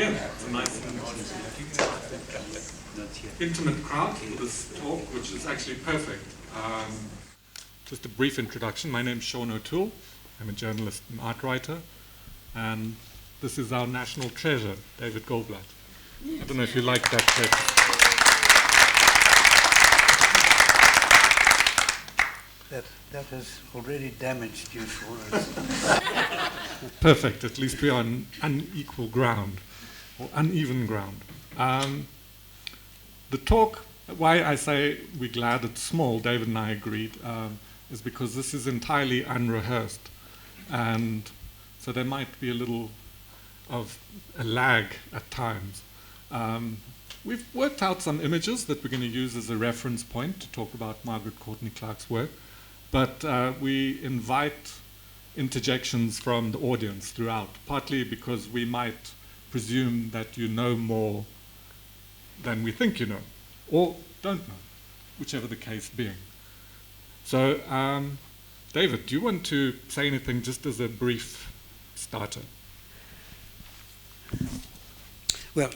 again, it's a nice intimate crowd for this talk, which is actually perfect. Just a brief introduction. My name is Sean O'Toole. I'm a journalist and art writer. And this is our national treasure, David Goldblatt. I don't know if you like that treasure. That has already damaged you for us. Perfect. At least we are on unequal ground, or uneven ground. The talk, why I say we're glad it's small, David and I agreed, is because this is entirely unrehearsed. And so there might be a little of a lag at times. We've worked out some images that we're going to use as a reference point to talk about Margaret Courtney-Clarke's work. But we invite interjections from the audience throughout, partly because we might presume that you know more than we think you know, or don't know, whichever the case being. So, David, do you want to say anything just as a brief starter? Well,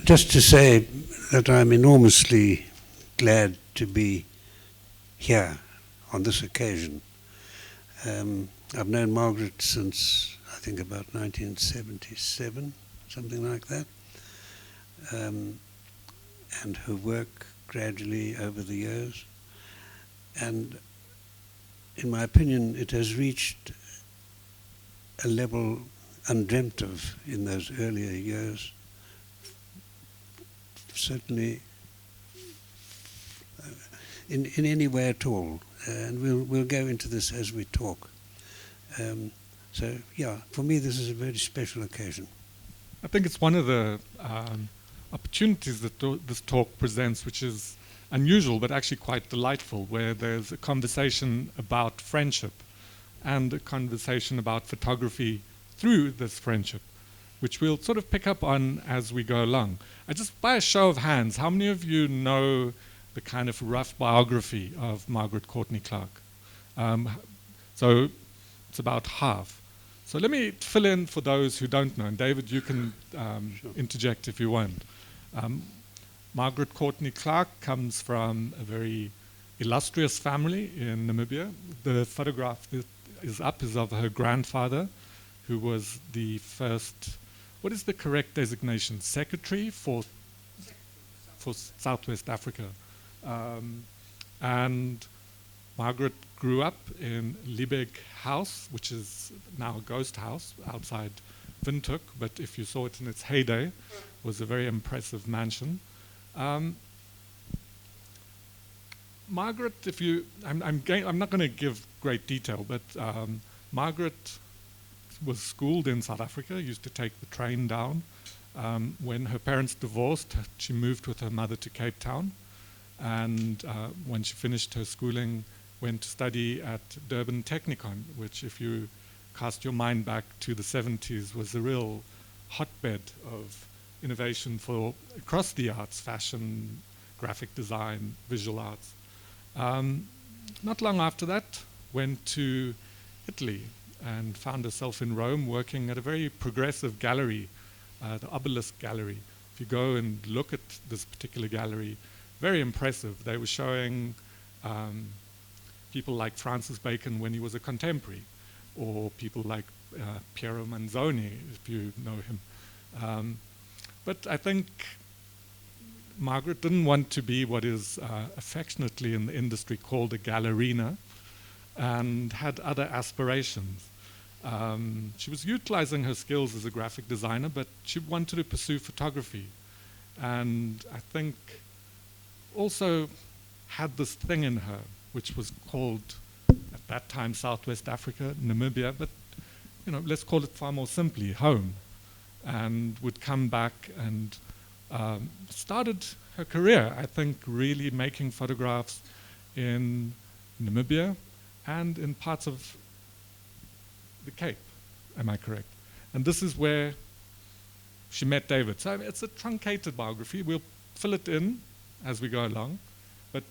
just to say that I'm enormously glad to be here on this occasion. I've known Margaret since, I think, about 1977, something like that, and her work gradually over the years. And in my opinion, it has reached a level undreamt of in those earlier years. Certainly, in any way at all, and we'll go into this as we talk. So yeah, for me this is a very special occasion. I think it's one of the opportunities that this talk presents, which is unusual but actually quite delightful, where there's a conversation about friendship and a conversation about photography through this friendship, which we'll sort of pick up on as we go along. Just by a show of hands, how many of you know the kind of rough biography of Margaret Courtney-Clarke? So it's about half. So let me fill in for those who don't know. And David, you can Sure. interject if you want. Margaret Courtney-Clarke comes from a very illustrious family in Namibia. The photograph that is up is of her grandfather, who was the first, what is the correct designation? Secretary for Southwest Africa. And Margaret grew up in Liebig House, which is now a ghost house outside Windhoek, but if you saw it in its heyday, was a very impressive mansion. Margaret, I'm not going to give great detail, but Margaret was schooled in South Africa, used to take the train down. When her parents divorced, she moved with her mother to Cape Town. And when she finished her schooling, went to study at Durban Technikon, which, if you cast your mind back to the 70s, was a real hotbed of innovation for across the arts, fashion, graphic design, visual arts. Not long after that, went to Italy and found herself in Rome working at a very progressive gallery, the Obelisk Gallery. If you go and look at this particular gallery, very impressive. They were showing people like Francis Bacon when he was a contemporary, or people like Piero Manzoni, if you know him. But I think Margaret didn't want to be what is affectionately in the industry called a gallerina, and had other aspirations. She was utilizing her skills as a graphic designer, but she wanted to pursue photography. And I think also had this thing in her, which was called, at that time, Southwest Africa, Namibia, but let's call it far more simply, home. And would come back and started her career, I think, really making photographs in Namibia and in parts of the Cape, am I correct? And this is where she met David. So it's a truncated biography. We'll fill it in as we go along. But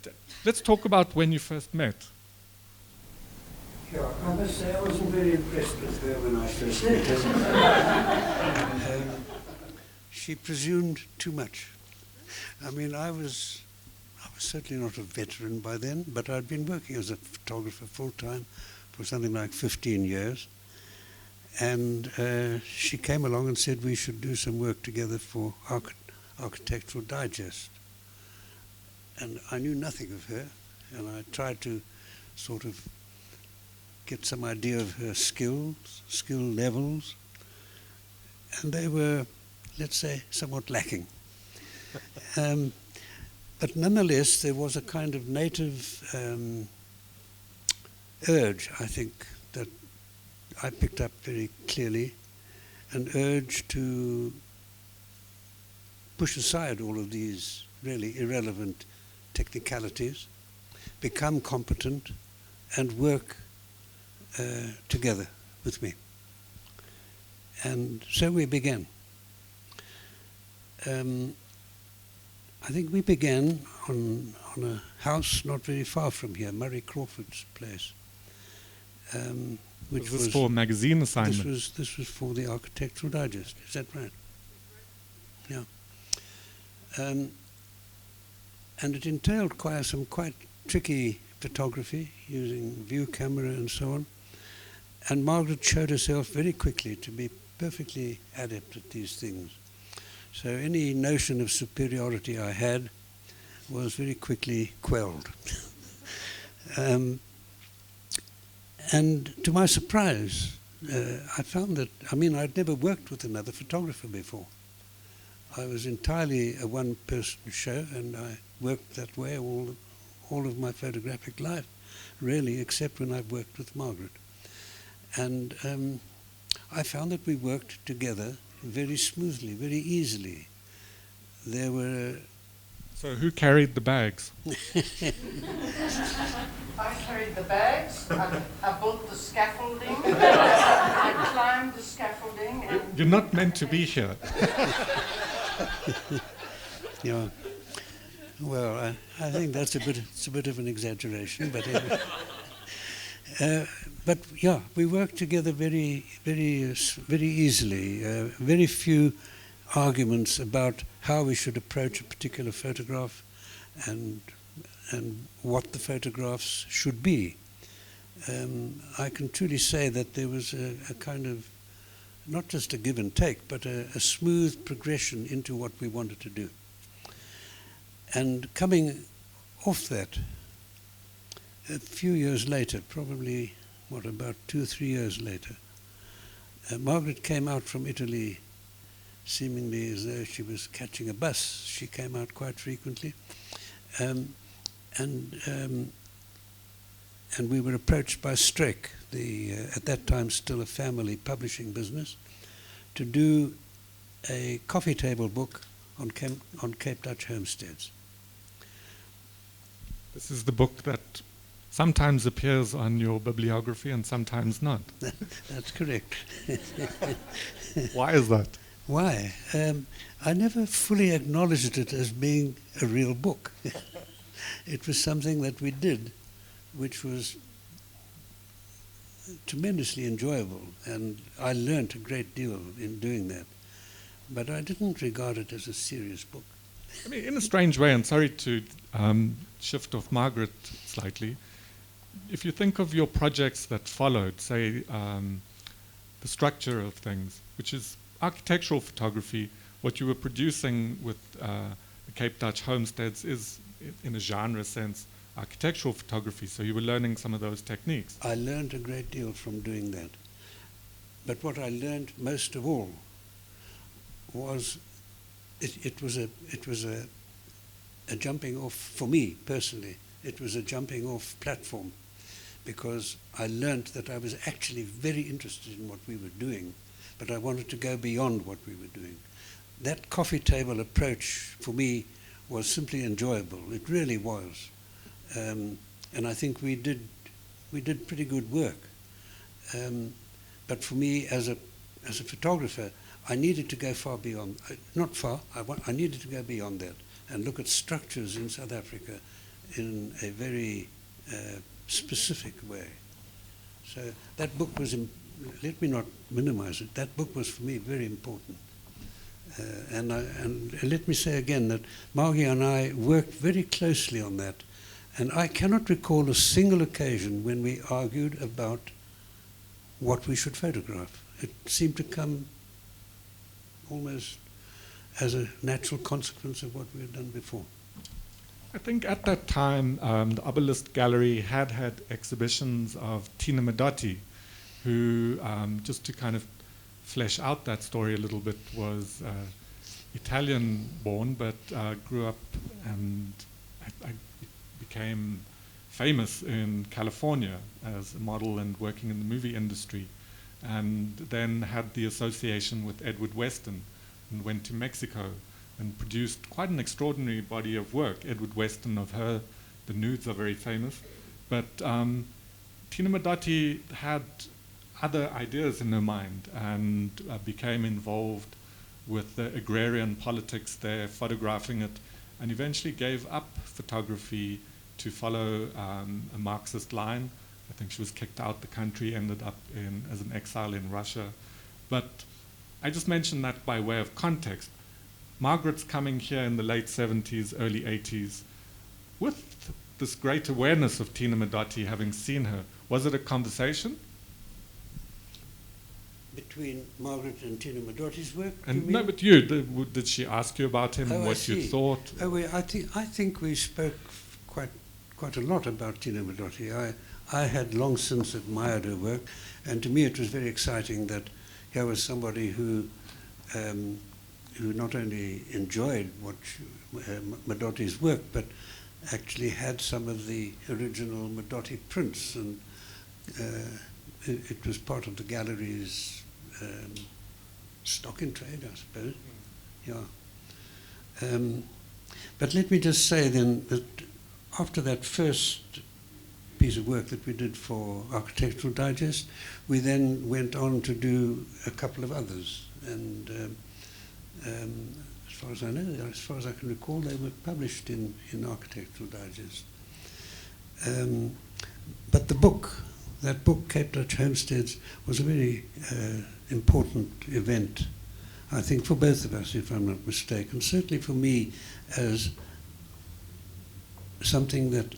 let's talk about when you first met. Yeah, I must say I wasn't very impressed with her when I first met her. She presumed too much. I mean, I was certainly not a veteran by then, but I'd been working as a photographer full-time for something like 15 years. And she came along and said we should do some work together for Architectural Digest. And I knew nothing of her, and I tried to sort of get some idea of her skill levels, and they were, let's say, somewhat lacking. But nonetheless, there was a kind of native urge, I think, that I picked up very clearly, an urge to push aside all of these really irrelevant technicalities, become competent, and work together with me. And so we began. I think we began on a house not very far from here, Murray Crawford's place. Which was for a magazine assignment. This was for the Architectural Digest. Is that right? Yeah. And it entailed some quite tricky photography using view camera and so on. And Margaret showed herself very quickly to be perfectly adept at these things. So any notion of superiority I had was very quickly quelled. And to my surprise, I found that, I mean, I'd never worked with another photographer before. I was entirely a one-person show, and I worked that way all of my photographic life, really, except when I worked with Margaret. And I found that we worked together very smoothly, very easily. There were... So who carried the bags? I carried the bags, I built the scaffolding, I climbed the scaffolding. And You're not meant to be here. Yeah. Well, I think it's a bit of an exaggeration, but but yeah, we worked together very, very, very easily. Very few arguments about how we should approach a particular photograph, and what the photographs should be. I can truly say that there was a kind of, not just a give and take, but a smooth progression into what we wanted to do. And coming off that, a few years later, probably, about 2 or 3 years later, Margaret came out from Italy seemingly as though she was catching a bus. She came out quite frequently. And we were approached by Streck, at that time still a family publishing business, to do a coffee table book on Cape Dutch homesteads. This is the book that sometimes appears on your bibliography and sometimes not. That's correct. Why is that? Why? I never fully acknowledged it as being a real book. It was something that we did, which was tremendously enjoyable, and I learnt a great deal in doing that. But I didn't regard it as a serious book. I mean, in a strange way, and sorry to shift off Margaret slightly, if you think of your projects that followed, say, the structure of things, which is architectural photography, what you were producing with the Cape Dutch homesteads is, in a genre sense, architectural photography, so you were learning some of those techniques. I learned a great deal from doing that. But what I learned most of all was it was a jumping off, for me personally, it was a jumping off platform, because I learnt that I was actually very interested in what we were doing, but I wanted to go beyond what we were doing. That coffee table approach for me was simply enjoyable. It really was. And I think we did pretty good work. But for me, as a photographer, I needed to go far beyond, not far, I needed to go beyond that and look at structures in South Africa in a very specific way. So that book was, let me not minimize it, that book was for me very important. And let me say again that Margie and I worked very closely on that, and I cannot recall a single occasion when we argued about what we should photograph. It seemed to come almost as a natural consequence of what we had done before. I think at that time, the Obelisk Gallery had exhibitions of Tina Modotti, who, just to kind of flesh out that story a little bit, was Italian-born, but grew up and I became famous in California as a model and working in the movie industry, and then had the association with Edward Weston and went to Mexico and produced quite an extraordinary body of work. Edward Weston, of her, the nudes are very famous. But Tina Modotti had other ideas in her mind and became involved with the agrarian politics there, photographing it, and eventually gave up photography to follow a Marxist line. I think she was kicked out the country, ended up as an exile in Russia. But I just mentioned that by way of context. Margaret's coming here in the late 70s, early 80s, with this great awareness of Tina Modotti, having seen her. Was it a conversation? Between Margaret and Tina Modotti's work? And no, but you, did she ask you about him, what you thought? Oh, I think we spoke quite a lot about Tina Modotti. I had long since admired her work, and to me it was very exciting that here was somebody who not only enjoyed Modotti's work, but actually had some of the original Modotti prints, and it was part of the gallery's stock in trade, I suppose. Yeah. But let me just say then that after that first piece of work that we did for Architectural Digest, we then went on to do a couple of others, and as far as I know, as far as I can recall, they were published in Architectural Digest. But that book, Cape Dutch Homesteads, was a very important event, I think, for both of us, if I'm not mistaken. Certainly for me, as something that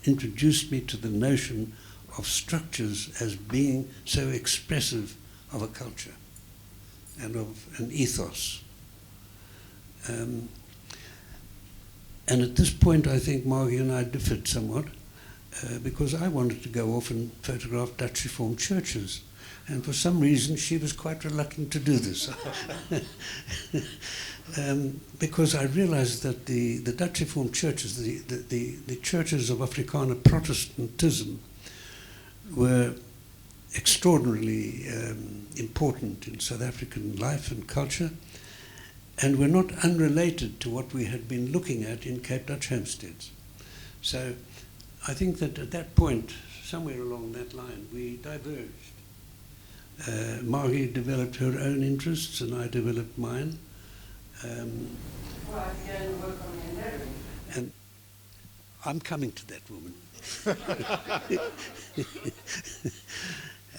introduced me to the notion of structures as being so expressive of a culture and of an ethos. And at this point, I think Margie and I differed somewhat, because I wanted to go off and photograph Dutch Reformed churches. And for some reason, she was quite reluctant to do this. Because I realized that the Dutch Reformed churches, the churches of Afrikaner Protestantism, were extraordinarily important in South African life and culture, and were not unrelated to what we had been looking at in Cape Dutch Homesteads. So I think that at that point, somewhere along that line, we diverged. Margie developed her own interests, and I developed mine. Well, I began to work on the engineering. And I'm coming to that, woman.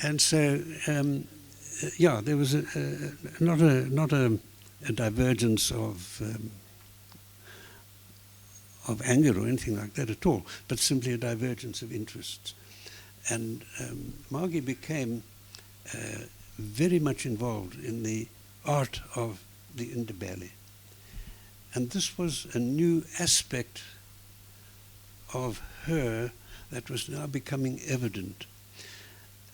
And so, yeah, there was not a divergence of anger or anything like that at all, but simply a divergence of interests. And Margie became very much involved in the art of the Ndebele. And this was a new aspect of her that was now becoming evident.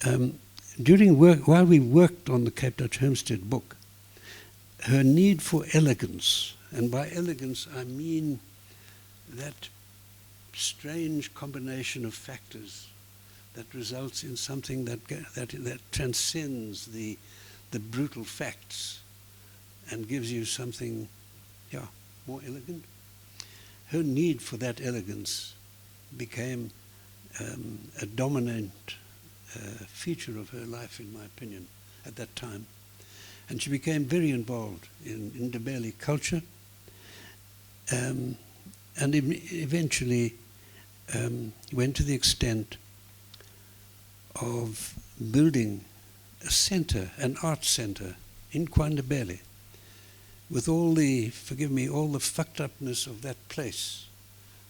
While we worked on the Cape Dutch Homestead book, her need for elegance, and by elegance I mean that strange combination of factors that results in something that transcends the brutal facts and gives you something, more elegant. Her need for that elegance became a dominant feature of her life, in my opinion, at that time. And she became very involved in Ndebele culture, and eventually went to the extent of building a centre, an art centre in KwaNdebele, with all the, forgive me, all the fucked upness of that place.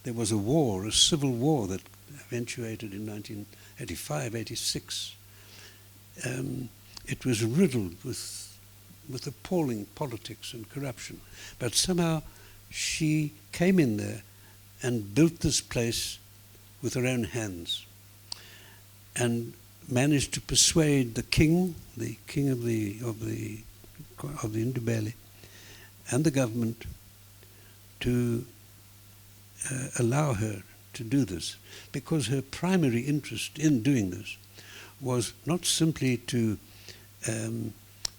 There was a war, a civil war that eventuated in 1985, 86. It was riddled with appalling politics and corruption. But somehow she came in there and built this place with her own hands, and managed to persuade the king of the Ndebele, and the government to allow her to do this, because her primary interest in doing this was not simply to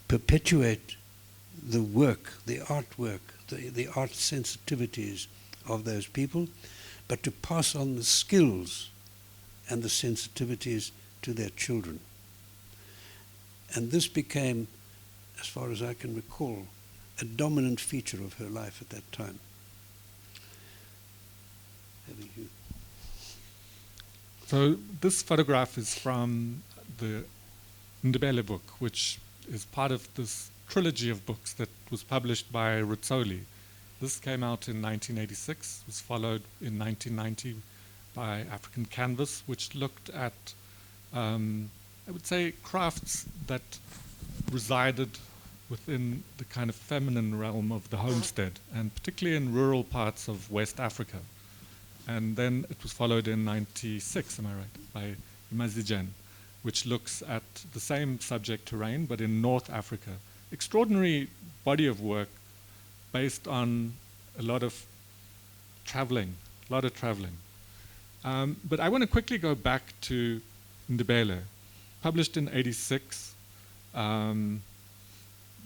perpetuate the work, the artwork, the art sensitivities of those people, but to pass on the skills and the sensitivities to their children. And this became, as far as I can recall, a dominant feature of her life at that time. So this photograph is from the Ndebele book, which is part of this trilogy of books that was published by Rizzoli. This came out in 1986, was followed in 1990 by African Canvas, which looked at, I would say, crafts that resided within the kind of feminine realm of the homestead, and particularly in rural parts of West Africa. And then it was followed in 96, am I right, by Mazijan, which looks at the same subject terrain, but in North Africa. Extraordinary body of work based on a lot of traveling. But I want to quickly go back to Ndebele, published in 86.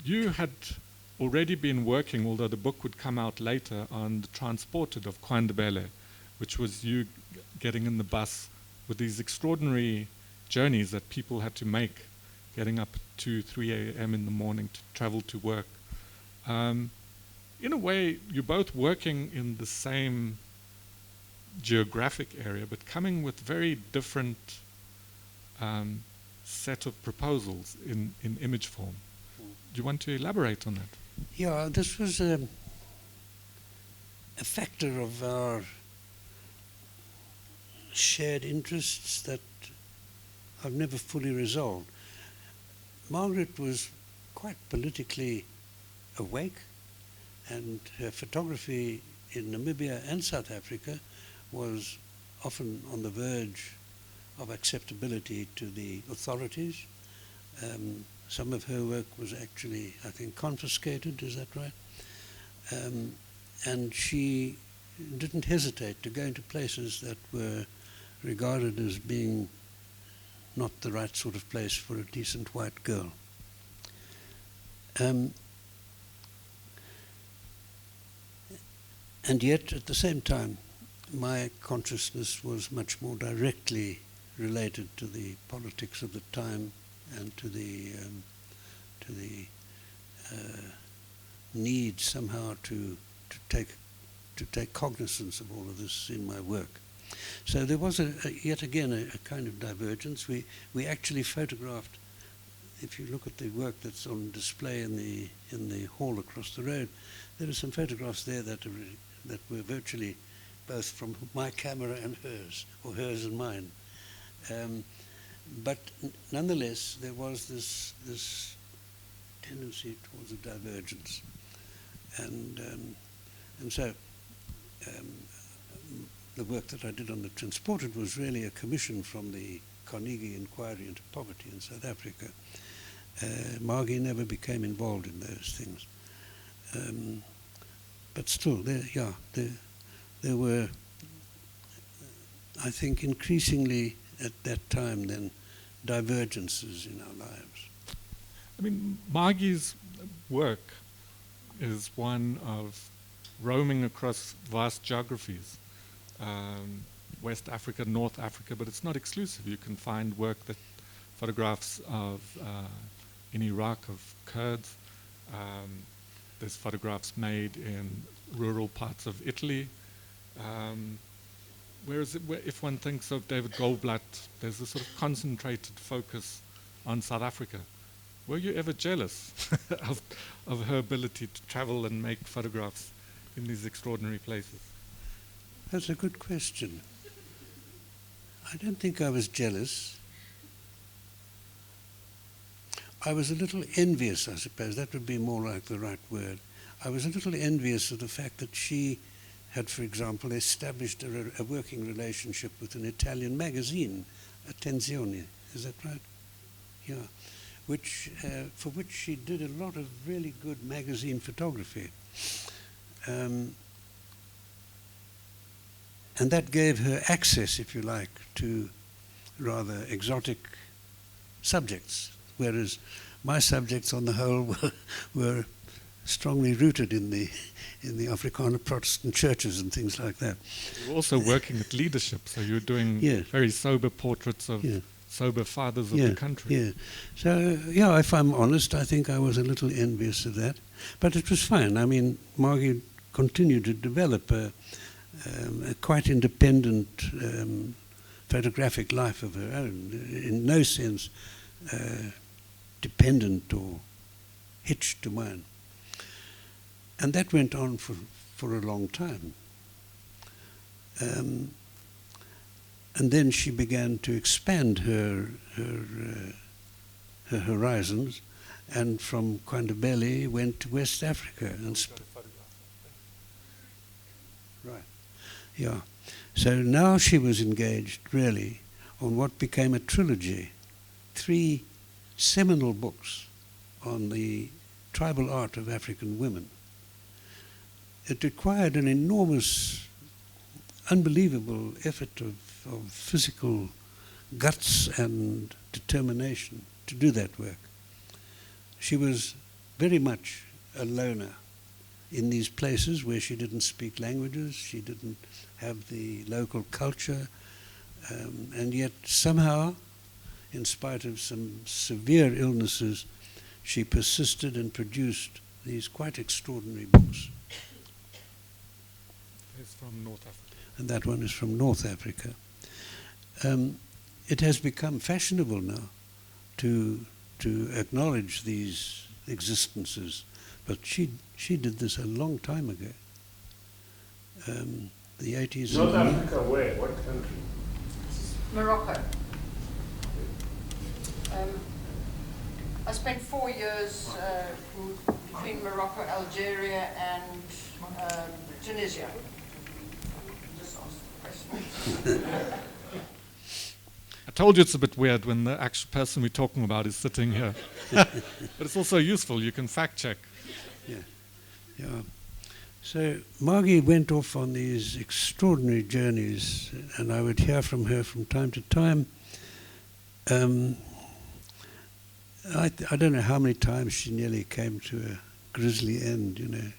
You had already been working, although the book would come out later, on The Transported of KwaNdebele, which was you getting in the bus with these extraordinary journeys that people had to make, getting up at 2, 3 a.m. in the morning to travel to work. In a way, you're both working in the same geographic area, but coming with very different set of proposals in image form. Do you want to elaborate on that? Yeah, this was a factor of our shared interests that I've never fully resolved. Margaret was quite politically awake, and her photography in Namibia and South Africa was often on the verge of acceptability to the authorities. Some of her work was actually, I think, confiscated, is that right? And she didn't hesitate to go into places that were regarded as being not the right sort of place for a decent white girl. And yet, at the same time, my consciousness was much more directly related to the politics of the time and to the need somehow to take cognizance of all of this in my work. So there was yet again a kind of divergence. We actually photographed. If you look at the work that's on display in the hall across the road, there are some photographs there that were virtually both from my camera and hers, or hers and mine. But nonetheless, there was this tendency towards a divergence, and so the work that I did on The Transported was really a commission from the Carnegie Inquiry into Poverty in South Africa. Margie never became involved in those things, but still, there were, I think, increasingly at that time then divergences in our lives. I mean, Margie's work is one of roaming across vast geographies, West Africa, North Africa, but it's not exclusive. You can find work that photographs of in Iraq of Kurds. There's photographs made in rural parts of Italy. whereas if one thinks of David Goldblatt, there's a sort of concentrated focus on South Africa. Were you ever jealous of her ability to travel and make photographs in these extraordinary places? That's a good question. I don't think I was jealous. I was a little envious, I suppose. That would be more like the right word. I was a little envious of the fact that she had, for example, established a working relationship with an Italian magazine, Attenzione. Is that right? Yeah. For which she did a lot of really good magazine photography. And that gave her access, if you like, to rather exotic subjects, whereas my subjects on the whole were strongly rooted in the Afrikaner Protestant churches and things like that. You were also working at leadership, so you were doing very sober portraits of sober fathers of the country. Yeah. So, if I'm honest, I think I was a little envious of that. But it was fine. I mean, Margie continued to develop a quite independent photographic life of her own, in no sense dependent or hitched to mine. And that went on for a long time. And then she began to expand her horizons, and from Kwandebele went to West Africa. Right. Yeah. So now she was engaged really on what became a trilogy, 3 seminal books on the tribal art of African women. It required an enormous, unbelievable effort of physical guts and determination to do that work. She was very much a loner in these places where she didn't speak languages, she didn't have the local culture, and yet somehow, in spite of some severe illnesses, she persisted and produced these quite extraordinary books. It's from North Africa. And that one is from North Africa. It has become fashionable now to acknowledge these existences, but she did this a long time ago. The 80s. North Africa where? What country? Morocco. I spent 4 years between Morocco, Algeria, and Tunisia. Just ask the question. I told you it's a bit weird when the actual person we're talking about is sitting here. But it's also useful, you can fact check. Yeah. So Margie went off on these extraordinary journeys, and I would hear from her from time to time. I don't know how many times she nearly came to a grisly end,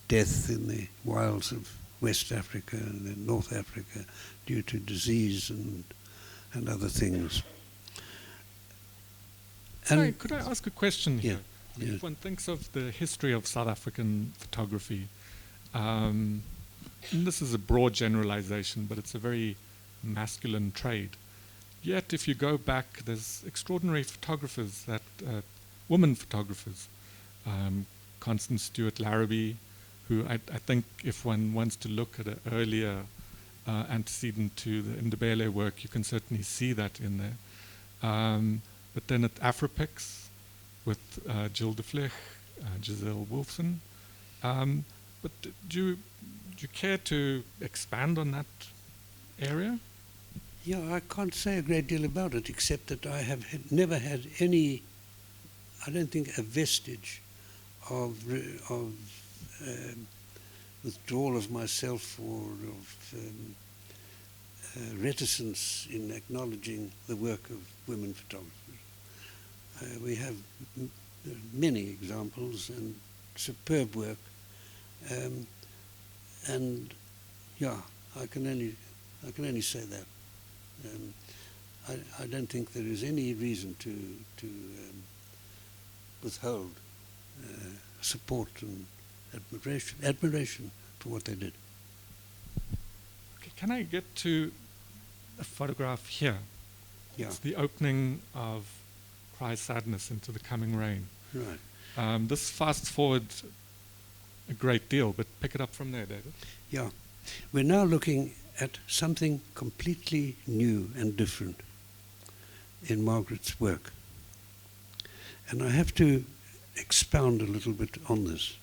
death in the wilds of West Africa and in North Africa due to disease and other things. Sorry, could I ask a question here? Yeah. If one thinks of the history of South African photography, and this is a broad generalization, but it's a very masculine trade. Yet, if you go back, there's extraordinary photographers, women photographers, Constance Stewart Larrabee, who I think if one wants to look at an earlier antecedent to the Ndebele work, you can certainly see that in there. But then at Afripix, with Jill de Vlieg, Giselle Wolfson. But do you care to expand on that area? Yeah, I can't say a great deal about it, except that I have never had any, I don't think, a vestige of withdrawal of myself or of reticence in acknowledging the work of women photographers. We have many examples and superb work, and yeah, I can only say that. I don't think there is any reason to withhold support and admiration for what they did. Okay. Can I get to a photograph here? Yeah, It's the opening of Cry Sadness into the Coming Rain. right. This fast forward a great deal, but pick it up from there, David. Yeah. We're now looking at something completely new and different in Margaret's work. And I have to expound a little bit on this.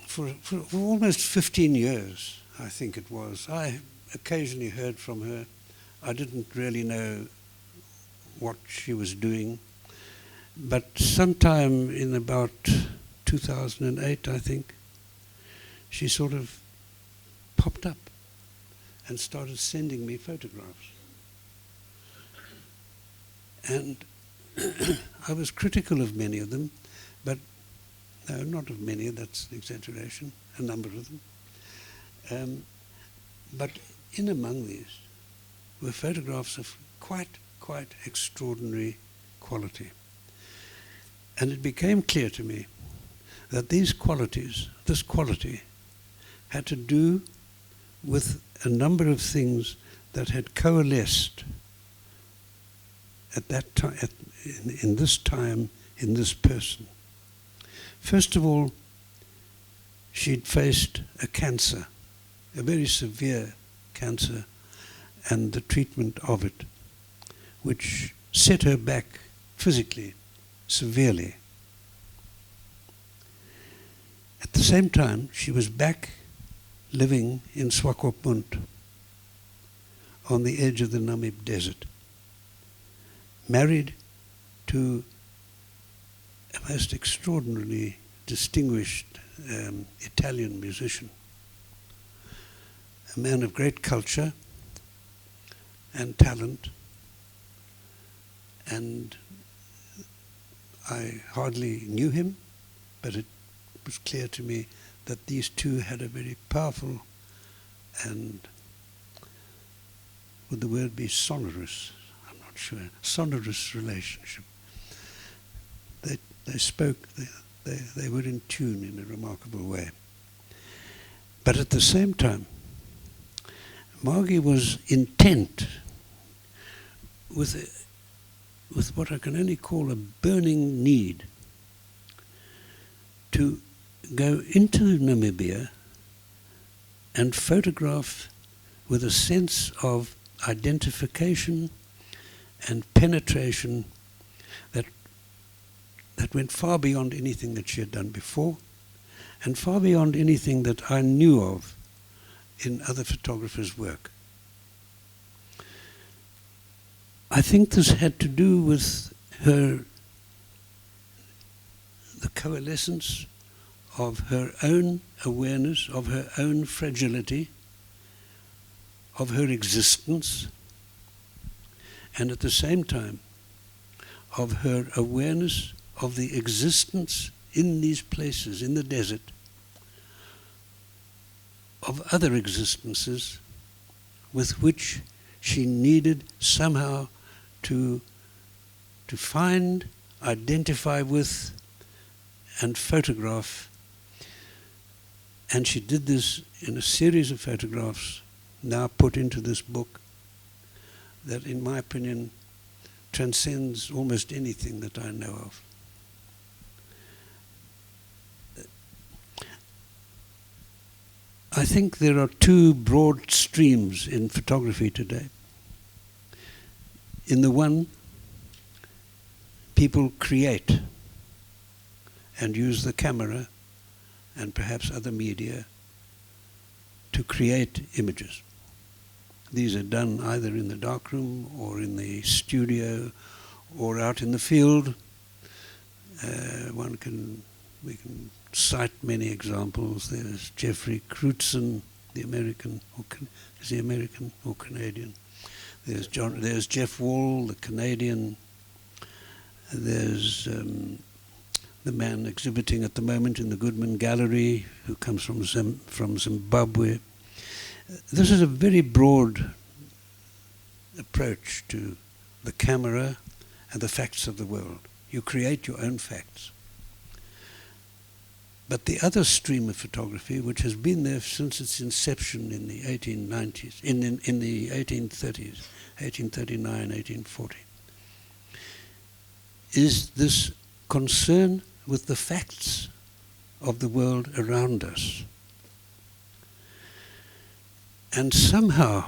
For almost 15 years, I think it was, I occasionally heard from her. I didn't really know what she was doing. But sometime in about 2008, I think, she sort of popped up and started sending me photographs. And I was critical of many of them, but no, not of many, that's an exaggeration, a number of them. But in among these were photographs of quite extraordinary quality. And it became clear to me that this quality, had to do with a number of things that had coalesced at that time, in this time, in this person. First of all, she'd faced a cancer, a very severe cancer, and the treatment of it, which set her back physically, severely. At the same time, she was back living in Swakopmund, on the edge of the Namib desert, married to a most extraordinarily distinguished Italian musician, a man of great culture and talent, and I hardly knew him, but it was clear to me that these two had a very powerful and, would the word be sonorous? I'm not sure. Sonorous relationship. They spoke, they were in tune in a remarkable way. But at the same time, Margie was intent with what I can only call a burning need to go into Namibia and photograph with a sense of identification and penetration that went far beyond anything that she had done before, and far beyond anything that I knew of in other photographers' work. I think this had to do with the coalescence of her own awareness, of her own fragility, of her existence, and at the same time of her awareness of the existence in these places, in the desert, of other existences with which she needed somehow to find, identify with, and photograph. And she did this in a series of photographs now put into this book that, in my opinion, transcends almost anything that I know of. I think there are two broad streams in photography today. In the one, people create and use the camera and perhaps other media to create images. These are done either in the darkroom or in the studio or out in the field. We can cite many examples. There's Jeffrey Crutzen, the American, is he American or Canadian? There's Jeff Wall, the Canadian. There's the man exhibiting at the moment in the Goodman Gallery, who comes from Zimbabwe. This is a very broad approach to the camera and the facts of the world. You create your own facts. But the other stream of photography, which has been there since its inception in the 1890s, in the 1830s, 1839, 1840, is this concern with the facts of the world around us. And somehow,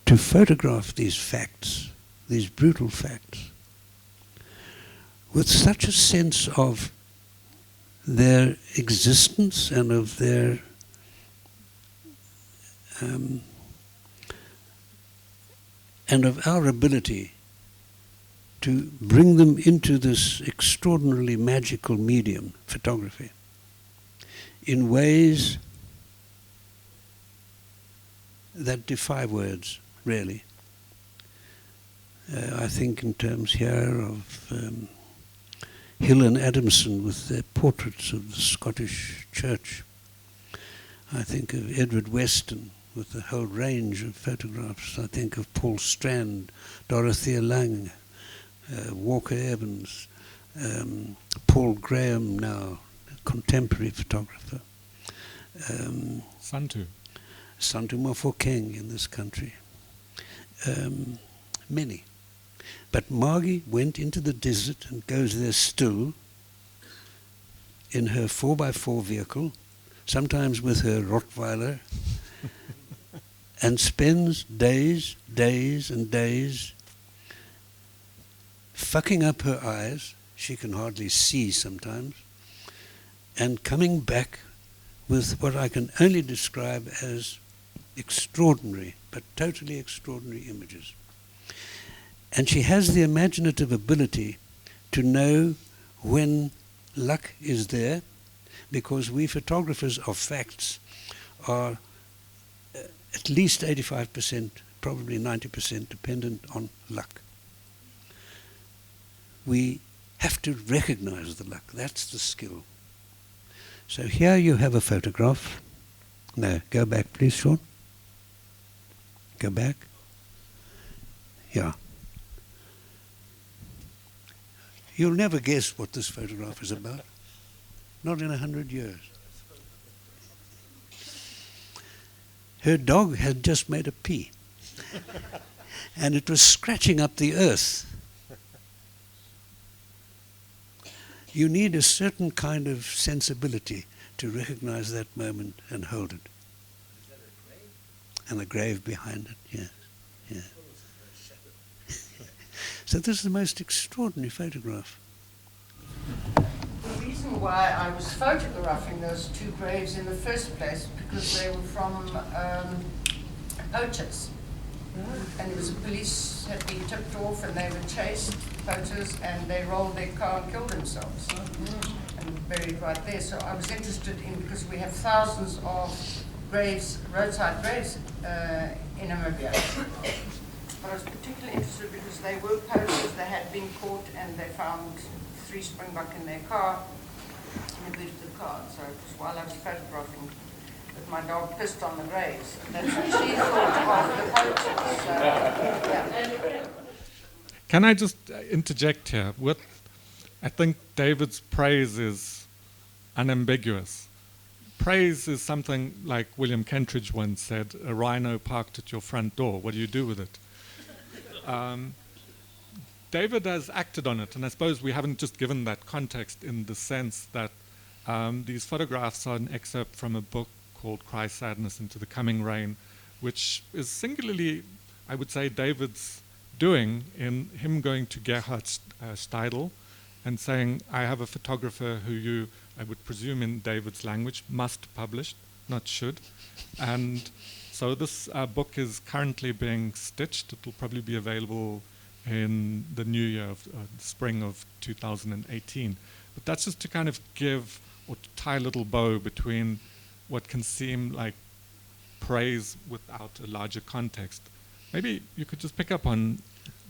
to photograph these facts, these brutal facts, with such a sense of their existence and of their and of our ability to bring them into this extraordinarily magical medium, photography, in ways that defy words, really. I think in terms here of Hill and Adamson with their portraits of the Scottish Church. I think of Edward Weston with the whole range of photographs. I think of Paul Strand, Dorothea Lange, Walker Evans, Paul Graham now, a contemporary photographer. Santu Mofokeng in this country. Many. But Margie went into the desert and goes there still in her 4x4 vehicle, sometimes with her Rottweiler, and spends days and days fucking up her eyes, she can hardly see sometimes, and coming back with what I can only describe as extraordinary, but totally extraordinary images. And she has the imaginative ability to know when luck is there, because we photographers of facts are at least 85%, probably 90% dependent on luck. We have to recognize the luck. That's the skill. So here you have a photograph. No, go back please, Sean. Go back. Yeah. You'll never guess what this photograph is about. Not in 100 years. Her dog had just made a pee. And it was scratching up the earth. You need a certain kind of sensibility to recognize that moment and hold it. Is that a grave? And a grave behind it, yes. Yeah. So this is the most extraordinary photograph. The reason why I was photographing those two graves in the first place, because they were from poachers. And it was police had been tipped off and they were chased, poachers, and they rolled their car and killed themselves. And buried right there. So I was interested in, because we have thousands of graves, roadside graves in Namibia. But I was particularly interested because they were poachers, they had been caught, and they found 3 springbok in their car, in the boot of the car. So it was while I was photographing that my dog pissed on the graves. That's what she thought of the poachers. So, yeah. Can I just interject here? I think David's praise is unambiguous. Praise is something like William Kentridge once said, a rhino parked at your front door, what do you do with it? David has acted on it, and I suppose we haven't just given that context in the sense that these photographs are an excerpt from a book called Cry Sadness into the Coming Rain, which is singularly, I would say, David's doing in him going to Gerhard Steidl and saying, I have a photographer who you, I would presume in David's language, must publish, not should. And so this book is currently being stitched. It will probably be available in the new year, of spring of 2018. But that's just to kind of give or to tie a little bow between what can seem like praise without a larger context. Maybe you could just pick up on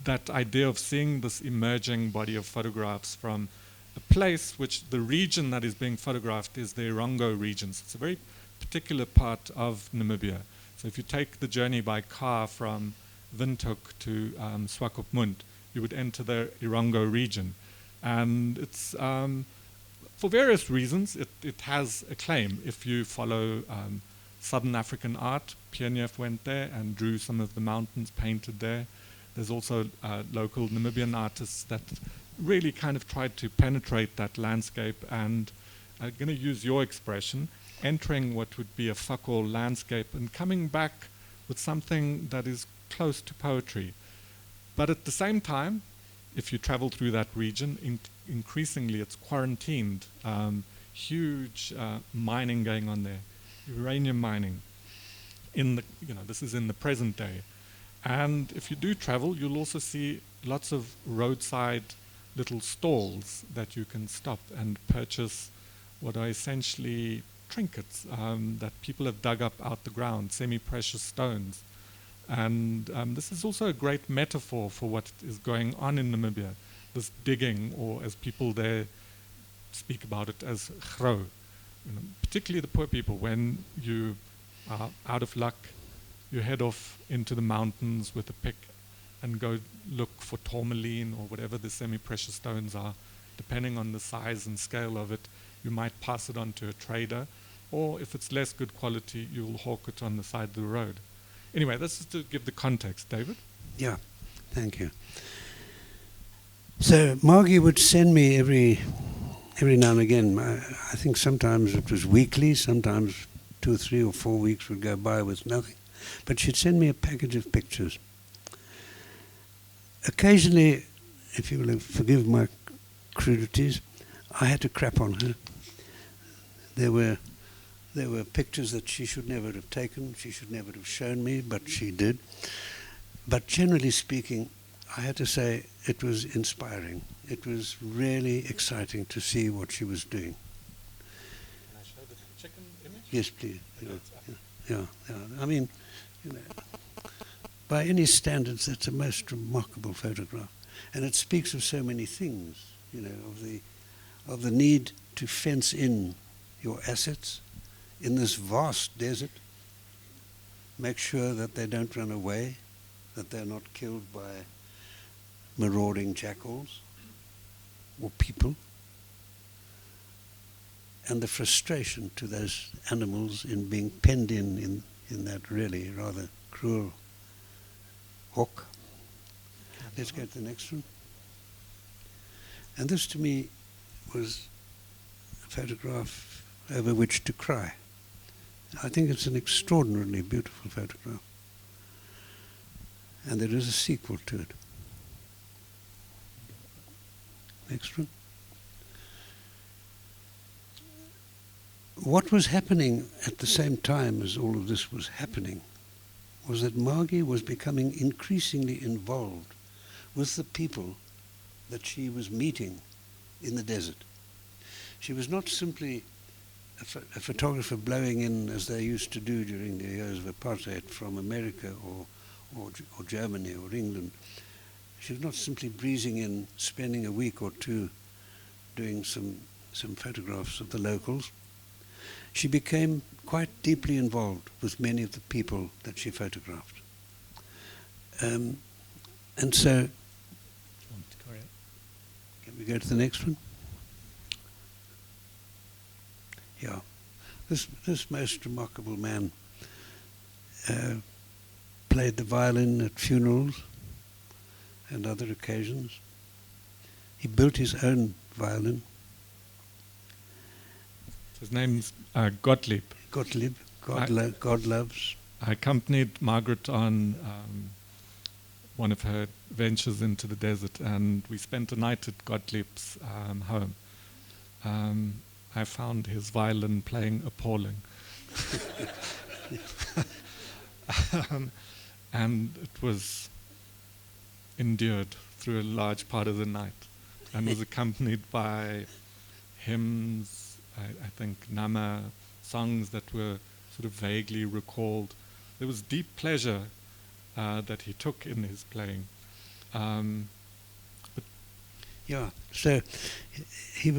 that idea of seeing this emerging body of photographs from a place which the region that is being photographed is the Erongo regions. It's a very particular part of Namibia. So if you take the journey by car from Windhoek to Swakopmund, you would enter the Erongo region. And it's for various reasons, it has a claim. If you follow Southern African art, Pierneef went there and drew some of the mountains painted there. There's also local Namibian artists that really kind of tried to penetrate that landscape and, I'm going to use your expression, entering what would be a fuck-all landscape and coming back with something that is close to poetry. But at the same time, if you travel through that region, increasingly it's quarantined. Huge mining going on there, uranium mining. This is in the present day. And if you do travel, you'll also see lots of roadside little stalls that you can stop and purchase what are essentially trinkets that people have dug up out the ground, semi-precious stones. And this is also a great metaphor for what is going on in Namibia, this digging, or as people there speak about it as gro. Particularly the poor people, when you are out of luck, you head off into the mountains with a pick and go look for tourmaline or whatever the semi-precious stones are. Depending on the size and scale of it, you might pass it on to a trader, or if it's less good quality, you'll hawk it on the side of the road. Anyway, this is to give the context. David? Yeah, thank you. So Margie would send me every now and again, I think sometimes it was weekly, sometimes 2 or 3 or 4 weeks would go by with nothing. But she'd send me a package of pictures. Occasionally, if you will forgive my crudities, I had to crap on her. There were pictures that she should never have taken, she should never have shown me, but she did. But generally speaking, I had to say it was inspiring. It was really exciting to see what she was doing. Can I show the chicken image? Yes, please. Yeah. I mean, by any standards, that's a most remarkable photograph. And it speaks of so many things, of the need to fence in your assets in this vast desert, make sure that they don't run away, that they're not killed by marauding jackals or people, and the frustration to those animals in being penned in that really rather cruel hook. Let's go to the next one. And this to me was a photograph over which to cry. I think it's an extraordinarily beautiful photograph. And there is a sequel to it. Next one. What was happening at the same time as all of this was happening was that Margie was becoming increasingly involved with the people that she was meeting in the desert. She was not simply a photographer blowing in, as they used to do during the years of apartheid, from America or Germany or England. She was not simply breezing in, spending a week or two doing some photographs of the locals. She became quite deeply involved with many of the people that she photographed. And so, can we go to the next one? Yeah. This most remarkable man played the violin at funerals and other occasions. He built his own violin. His name's Gottlieb. Gottlieb. God loves. I accompanied Margaret on one of her ventures into the desert, and we spent a night at Gottlieb's home. I found his violin playing appalling. And it was endured through a large part of the night and was accompanied by hymns, I think Nama songs that were sort of vaguely recalled. There was deep pleasure that he took in his playing. Yeah, so he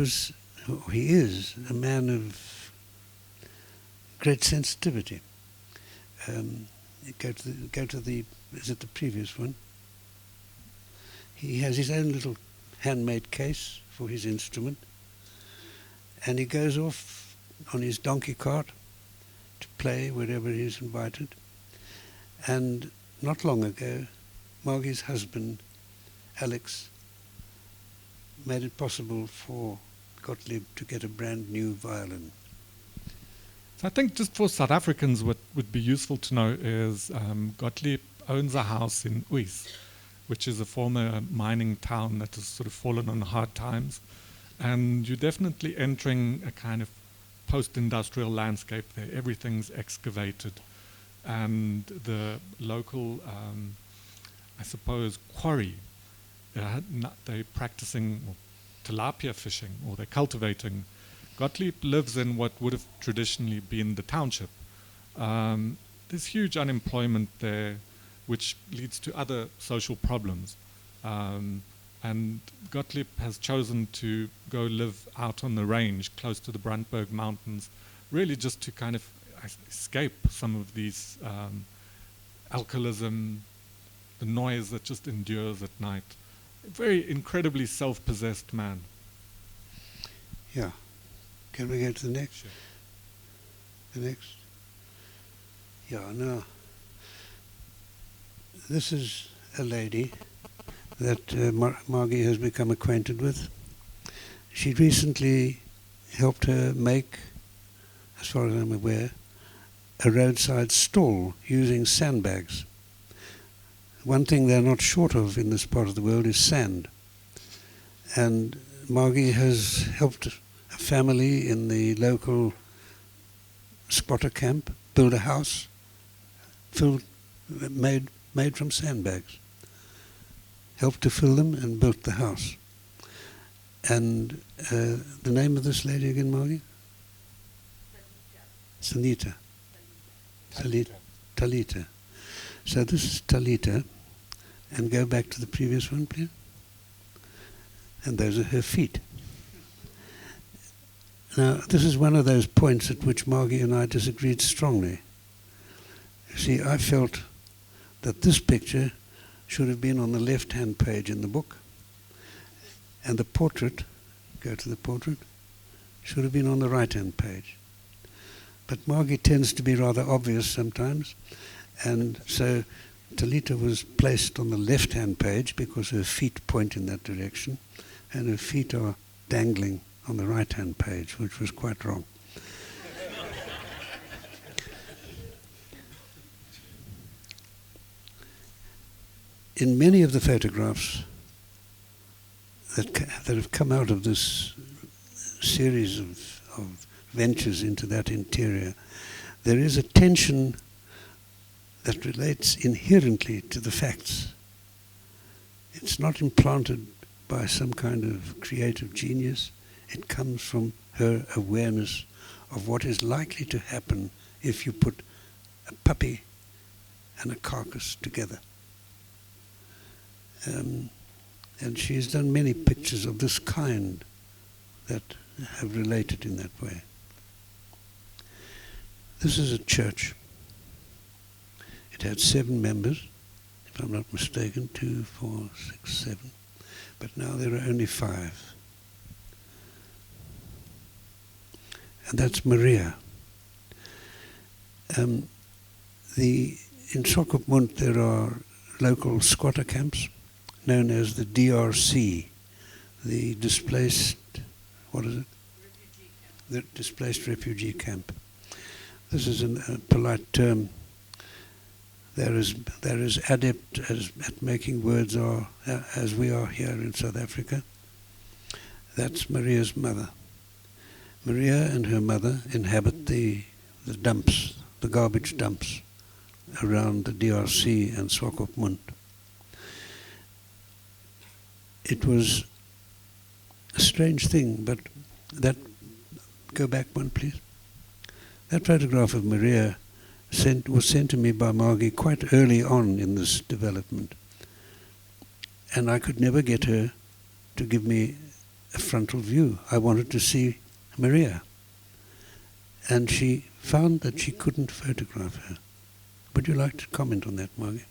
is a man of great sensitivity. Go to the is it the previous one? He has his own little handmade case for his instrument, and he goes off on his donkey cart to play wherever he's invited. And not long ago, Margie's husband, Alex, made it possible for Gottlieb to get a brand new violin. So I think just for South Africans, what would be useful to know is Gottlieb owns a house in Uys, which is a former mining town that has sort of fallen on hard times. And you're definitely entering a kind of post-industrial landscape there. Everything's excavated. And the local, I suppose, quarry, they're practicing tilapia fishing, or they're cultivating. Gottlieb lives in what would have traditionally been the township. There's huge unemployment there, which leads to other social problems. And Gottlieb has chosen to go live out on the range, close to the Brandberg Mountains, really just to kind of escape some of these alcoholism, the noise that just endures at night. A very incredibly self-possessed man. Yeah. Can we go to the next? Sure. The next? Yeah, now, this is a lady that Margie has become acquainted with. She recently helped her make, as far as I'm aware, a roadside stall using sandbags. One thing they're not short of in this part of the world is sand. And Margie has helped a family in the local squatter camp build a house made from sandbags. Helped to fill them and built the house. And the name of this lady again, Margie? Talita. Talita. So this is Talita. And go back to the previous one, please. And those are her feet. Now, this is one of those points at which Margie and I disagreed strongly. You see, I felt that this picture should have been on the left-hand page in the book, and the portrait, go to the portrait, should have been on the right-hand page. But Margie tends to be rather obvious sometimes, and so Talita was placed on the left-hand page because her feet point in that direction, and her feet are dangling on the right-hand page, which was quite wrong. In many of the photographs that have come out of this series of ventures into that interior, there is a tension that relates inherently to the facts. It's not implanted by some kind of creative genius. It comes from her awareness of what is likely to happen if you put a puppy and a carcass together. And she's done many pictures of this kind that have related in that way. This is a church. It had 7 members, if I'm not mistaken, 2, 4, 6, 7. But now there are only 5. And that's Maria. In Swakopmund there are local squatter camps known as the DRC, the displaced, what is it? Refugee camp. The displaced refugee camp. This is a polite term. They're as adept at making words as we are here in South Africa. That's Maria's mother. Maria and her mother inhabit the dumps, the garbage dumps around the DRC and Swakopmund. It was a strange thing, but go back one, please. That photograph of Maria was sent to me by Margie quite early on in this development. And I could never get her to give me a frontal view. I wanted to see Maria. And she found that she couldn't photograph her. Would you like to comment on that, Margie?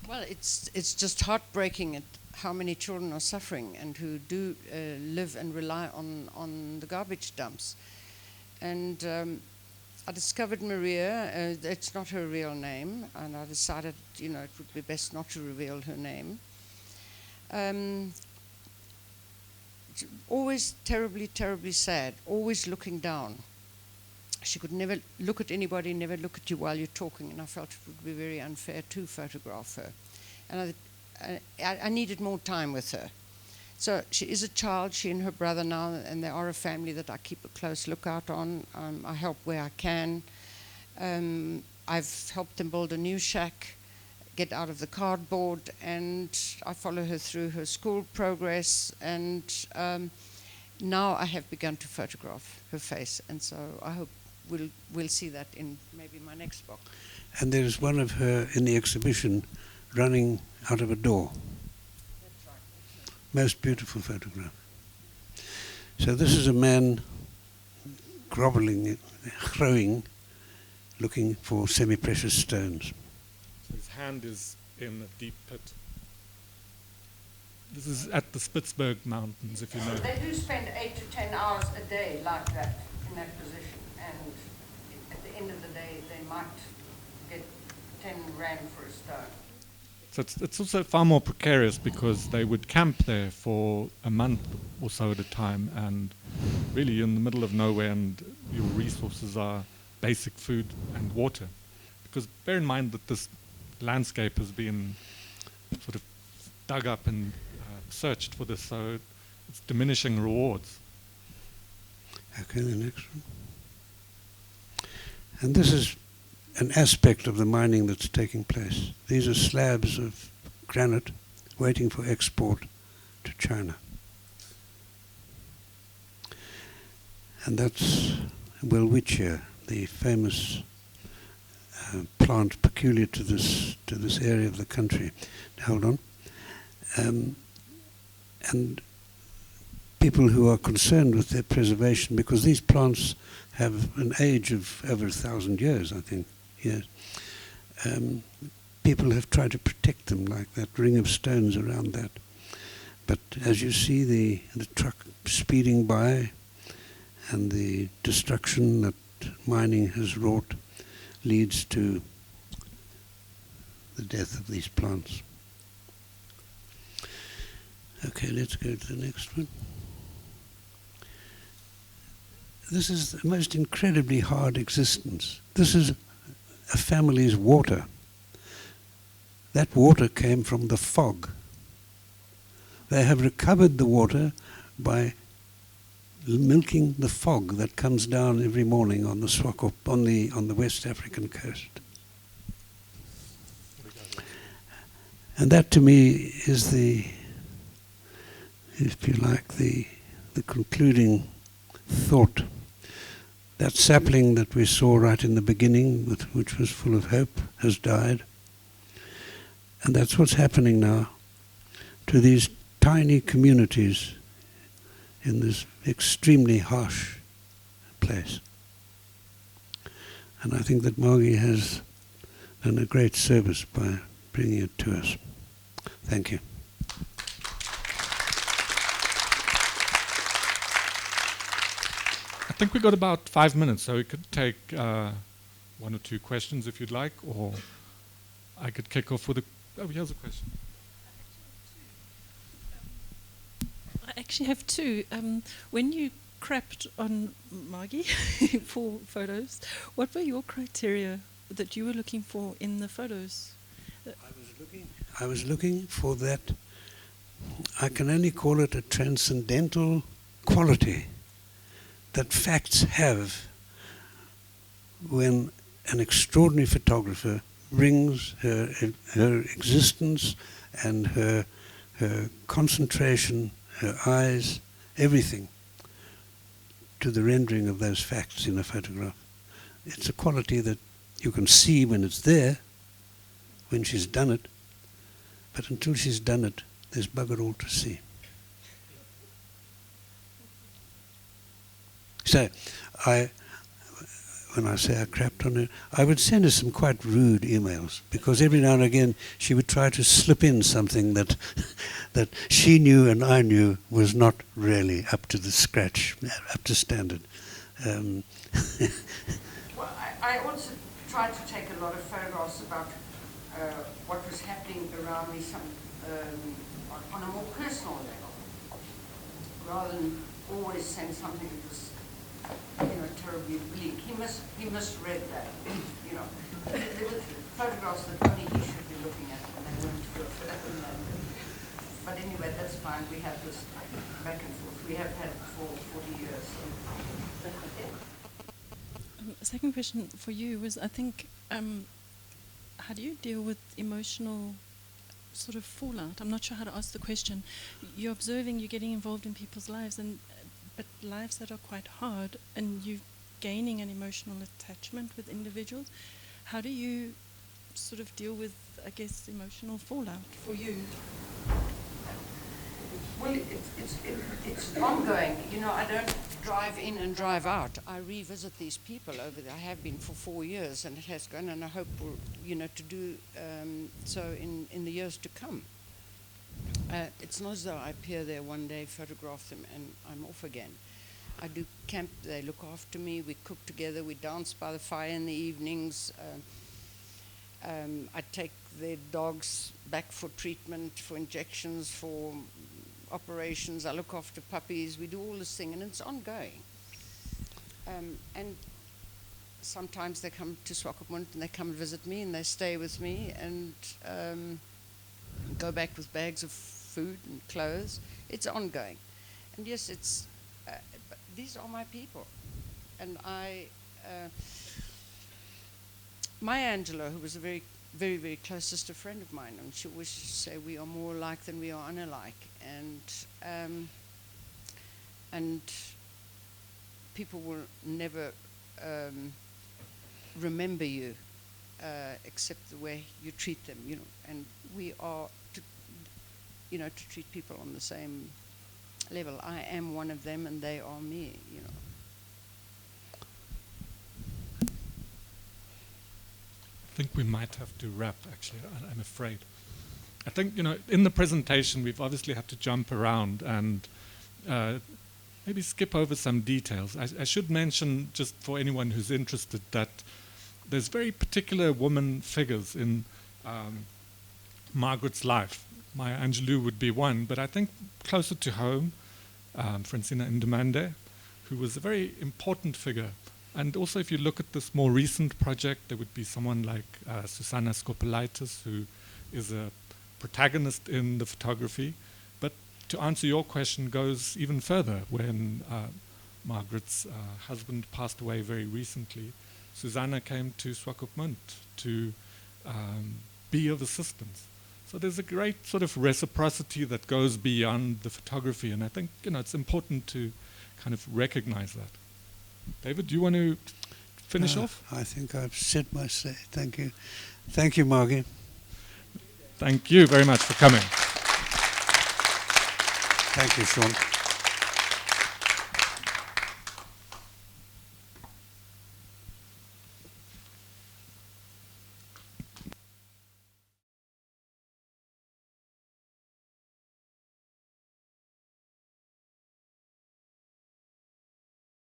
Well, it's just heartbreaking at how many children are suffering and who do live and rely on the garbage dumps. And I discovered Maria. It's not her real name, and I decided, it would be best not to reveal her name. Always terribly, terribly sad, always looking down. She could never look at anybody, never look at you while you're talking, and I felt it would be very unfair to photograph her. And I needed more time with her. So she is a child, she and her brother now, and they are a family that I keep a close lookout on. I help where I can. I've helped them build a new shack, get out of the cardboard, and I follow her through her school progress, and now I have begun to photograph her face, and so I hope we'll see that in maybe my next book. And there's one of her in the exhibition running out of a door. That's right. Most beautiful photograph. So this is a man groveling, throwing, looking for semi-precious stones. So his hand is in a deep pit. This is at the Spitzberg Mountains, if you know. They do spend 8 to 10 hours a day like that, in that position, and at the end of the day, they might get 10 rand for a stone. So it's also far more precarious because they would camp there for a month or so at a time, and really in the middle of nowhere, and your resources are basic food and water. Because bear in mind that this landscape has been sort of dug up and searched for this, so it's diminishing rewards. Okay, the next one. And this is an aspect of the mining that's taking place. These are slabs of granite waiting for export to China. And that's Welwitschia, the famous plant peculiar to this area of the country. Hold on. And people who are concerned with their preservation, because these plants have an age of over 1,000 years, I think. Yes. People have tried to protect them, like that ring of stones around that. But as you see, the truck speeding by and the destruction that mining has wrought leads to the death of these plants. Okay, let's go to the next one. This is the most incredibly hard existence. This is a family's water. That water came from the fog. They have recovered the water by milking the fog that comes down every morning on the Swakop, on the West African coast. And that to me is the, if you like, the concluding thought. That sapling that we saw right in the beginning, which was full of hope, has died. And that's what's happening now to these tiny communities in this extremely harsh place. And I think that Margie has done a great service by bringing it to us. Thank you. I think we got about 5 minutes, so we could take one or two questions if you'd like, or I could kick off with a... Oh, here's a question. I actually have two. When you crapped on Margie for photos, what were your criteria that you were looking for in the photos? I was looking for that, I can only call it a transcendental quality that facts have when an extraordinary photographer brings her existence and her concentration, her eyes, everything, to the rendering of those facts in a photograph. It's a quality that you can see when it's there, when she's done it, but until she's done it, there's bugger all to see. So, when I say I crapped on her, I would send her some quite rude emails, because every now and again she would try to slip in something that that she knew and I knew was not really up to the scratch, up to standard. Well, I also tried to take a lot of photographs about what was happening around me, on a more personal level, rather than always saying something that was, terribly bleak. He misread that, There were photographs that only he should be looking at, and they weren't good for that. But anyway, that's fine. We have this back and forth. We have had it for 40 years. Second question for you was, I think, how do you deal with emotional sort of fallout? I'm not sure how to ask the question. You're observing, you're getting involved in people's lives, but lives that are quite hard, and you're gaining an emotional attachment with individuals. How do you sort of deal with, I guess, emotional fallout for you? Well, it's ongoing. I don't drive in and drive out. I revisit these people over there. I have been for 4 years, and it has gone, and I hope we'll, to do so in the years to come. It's not as though I appear there one day, photograph them, and I'm off again. I do camp. They look after me. We cook together. We dance by the fire in the evenings. I take their dogs back for treatment, for injections, for operations. I look after puppies. We do all this thing, and it's ongoing. And sometimes they come to Swakopmund and they come and visit me, and they stay with me, and go back with bags of food and clothes. It's ongoing. And yes, but these are my people. And Maya Angelou, who was a very, very, very close sister friend of mine, and she always used to say we are more alike than we are unalike. And people will never remember you except the way you treat them, and we are to treat people on the same level. I am one of them and they are me, I think we might have to wrap, actually, I'm afraid. I think, in the presentation, we've obviously had to jump around and maybe skip over some details. I should mention, just for anyone who's interested, that there's very particular woman figures in Margaret's life. Maya Angelou would be one, but I think closer to home, Francina Ndimande, who was a very important figure. And also, if you look at this more recent project, there would be someone like Susanna Skopelaitis, who is a protagonist in the photography. But to answer your question, goes even further. When Margaret's husband passed away very recently, Susanna came to Swakopmund to be of assistance. So there's a great sort of reciprocity that goes beyond the photography, and I think it's important to kind of recognize that. David, do you want to finish off? I think I've said my say. Thank you. Thank you, Margie. Thank you very much for coming. Thank you, Sean.